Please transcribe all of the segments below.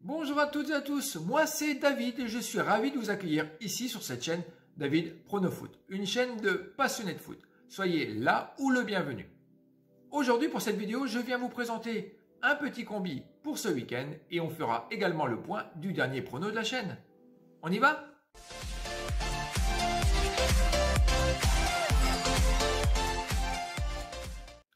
Bonjour à toutes et à tous, moi c'est David et je suis ravi de vous accueillir ici sur cette chaîne David Pronofoot, une chaîne de passionnés de foot. Soyez là ou le bienvenu. Aujourd'hui pour cette vidéo, je viens vous présenter un petit combi pour ce week-end et on fera également le point du dernier prono de la chaîne. On y va ?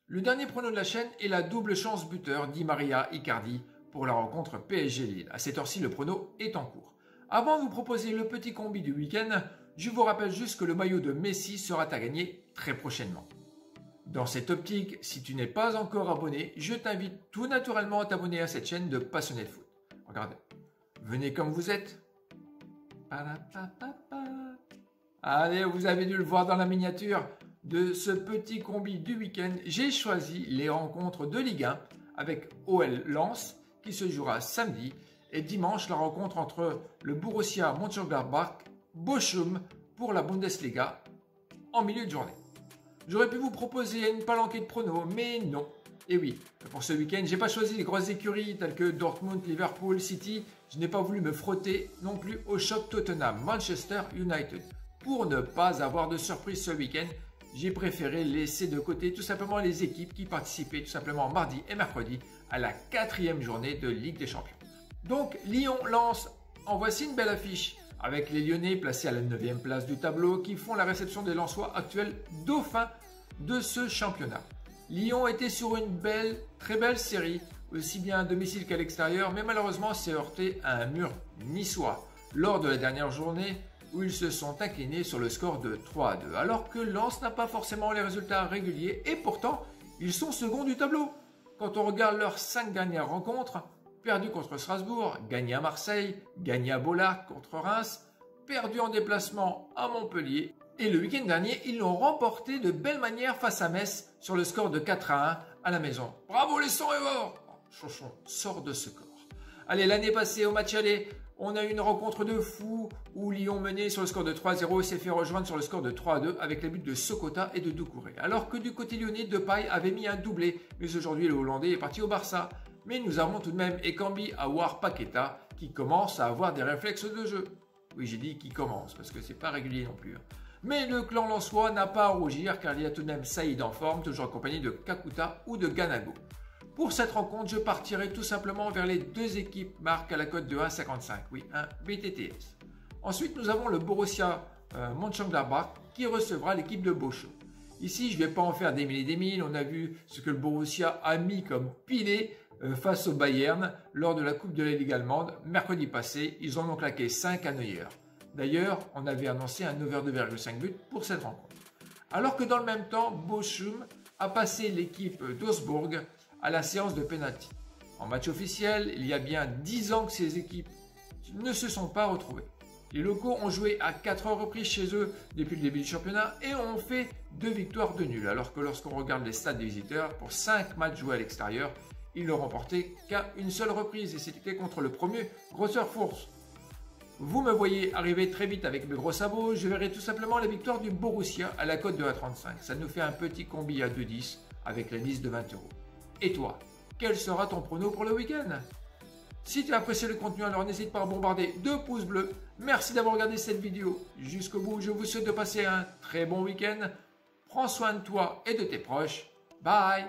Le dernier prono de la chaîne est la double chance buteur Di Maria Icardi pour la rencontre PSG Lille. À cette heure-ci, le prono est en cours. Avant de vous proposer le petit combi du week-end, je vous rappelle juste que le maillot de Messi sera à gagner très prochainement. Dans cette optique, si tu n'es pas encore abonné, je t'invite tout naturellement à t'abonner à cette chaîne de passionnés de foot. Regardez, venez comme vous êtes. Allez, vous avez dû le voir dans la miniature de ce petit combi du week-end. J'ai choisi les rencontres de Ligue 1 avec OL Lens qui se jouera samedi et dimanche la rencontre entre le Borussia Mönchengladbach Bochum pour la Bundesliga en milieu de journée. J'aurais pu vous proposer une palanquée de pronos, mais non. Et oui, pour ce week-end, j'ai pas choisi les grosses écuries telles que Dortmund, Liverpool, City. Je n'ai pas voulu me frotter non plus au choc Tottenham, Manchester United. Pour ne pas avoir de surprise ce week-end, j'ai préféré laisser de côté tout simplement les équipes qui participaient tout simplement mardi et mercredi à la 4e journée de Ligue des Champions. Donc Lyon-Lens, en voici une belle affiche avec les Lyonnais placés à la 9e place du tableau qui font la réception des Lensois actuels dauphins de ce championnat. Lyon était sur une très belle série, aussi bien à domicile qu'à l'extérieur, mais malheureusement s'est heurté à un mur niçois lors de la dernière journée où ils se sont inclinés sur le score de 3-2, alors que Lens n'a pas forcément les résultats réguliers et pourtant ils sont seconds du tableau. Quand on regarde leurs 5 dernières rencontres, perdu contre Strasbourg, gagné à Marseille, gagné à Bollard contre Reims, perdu en déplacement à Montpellier et le week-end dernier ils l'ont remporté de belle manière face à Metz sur le score de 4-1 à la maison. Bravo les 100 Evor! Chouchon, sort de ce corps. Allez, l'année passée au match aller, on a eu une rencontre de fou où Lyon menait sur le score de 3-0 et s'est fait rejoindre sur le score de 3-2 avec les buts de Sokota et de Doucouré. Alors que du côté lyonnais, Depay avait mis un doublé, mais aujourd'hui le Hollandais est parti au Barça. Mais nous avons tout de même Ekambi, Aouar, Paqueta qui commencent à avoir des réflexes de jeu. Oui, j'ai dit qui commence parce que c'est pas régulier non plus. Mais le clan lensois n'a pas à rougir car il y a tout de même Saïd en forme, toujours accompagné de Kakuta ou de Ganago. Pour cette rencontre, je partirai tout simplement vers les deux équipes marques à la cote de 1,55. Oui, un BTTS. Ensuite, nous avons le Borussia Mönchengladbach qui recevra l'équipe de Bochum. Ici, je ne vais pas en faire des mille et des mille. On a vu ce que le Borussia a mis comme pilier face au Bayern lors de la Coupe de la Ligue allemande. Mercredi passé, ils en ont claqué 5 à Neuer. D'ailleurs, on avait annoncé un over 2,5 buts pour cette rencontre. Alors que dans le même temps, Bochum a passé l'équipe d'Augsbourg à la séance de pénalty. En match officiel, il y a bien 10 ans que ces équipes ne se sont pas retrouvées. Les locaux ont joué à 4 reprises chez eux depuis le début du championnat et ont fait 2 victoires de nul. Alors que lorsqu'on regarde les stats des visiteurs, pour 5 matchs joués à l'extérieur, ils n'ont remporté qu'à une seule reprise et c'était contre le premier Grosseur Force. Vous me voyez arriver très vite avec mes gros sabots, je verrai tout simplement la victoire du Borussia à la cote de 1,35. Ça nous fait un petit combi à 2,10 avec la liste de 20 €. Et toi, quel sera ton prono pour le week-end? Si tu as apprécié le contenu, alors n'hésite pas à bombarder 2 pouces bleus. Merci d'avoir regardé cette vidéo jusqu'au bout. Je vous souhaite de passer un très bon week-end. Prends soin de toi et de tes proches. Bye!